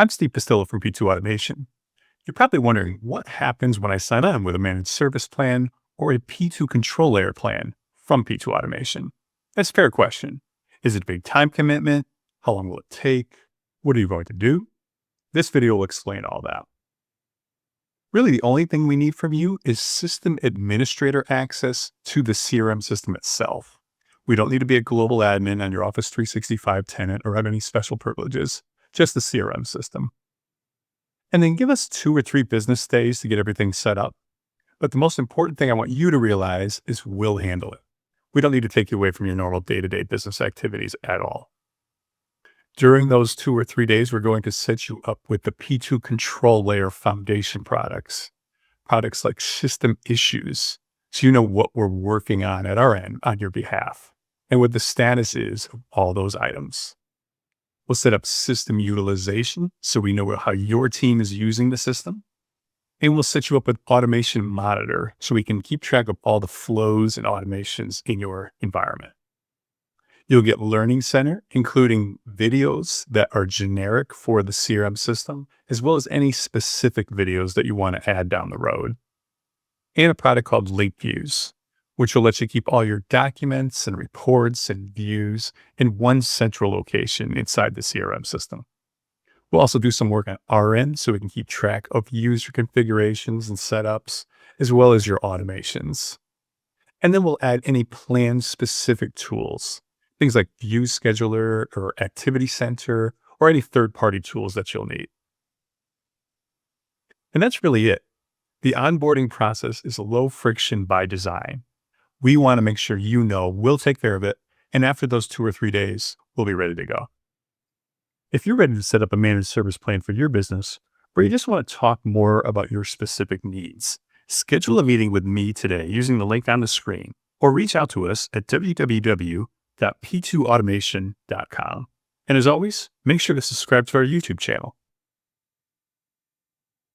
I'm Steve Pastillo from P2 Automation. You're probably wondering what happens when I sign on with a managed service plan or a P2 control layer plan from P2 Automation. That's a fair question. Is it a big time commitment? How long will it take? What are you going to do? This video will explain all that. Really, the only thing we need from you is system administrator access to the CRM system itself. We don't need to be a global admin on your Office 365 tenant or have any special privileges, just the CRM system. And then give us 2 or 3 business days to get everything set up. But the most important thing I want you to realize is we'll handle it. We don't need to take you away from your normal day-to-day business activities at all. During those 2 or 3 days, we're going to set you up with the P2 control layer foundation products like system issues, so you know what we're working on at our end on your behalf and what the status is of all those items. We'll set up system utilization so we know how your team is using the system. And we'll set you up with automation monitor so we can keep track of all the flows and automations in your environment. You'll get Learning Center, including videos that are generic for the CRM system, as well as any specific videos that you want to add down the road. And a product called Link Views, which will let you keep all your documents and reports and views in one central location inside the CRM system. We'll also do some work on our end so we can keep track of user configurations and setups, as well as your automations. And then we'll add any plan-specific tools, things like View Scheduler or Activity Center, or any third-party tools that you'll need. And that's really it. The onboarding process is low friction by design. We want to make sure you know we'll take care of it, and after those 2 or 3 days, we'll be ready to go. If you're ready to set up a managed service plan for your business, or you just want to talk more about your specific needs, schedule a meeting with me today using the link on the screen, or reach out to us at www.p2automation.com. And as always, make sure to subscribe to our YouTube channel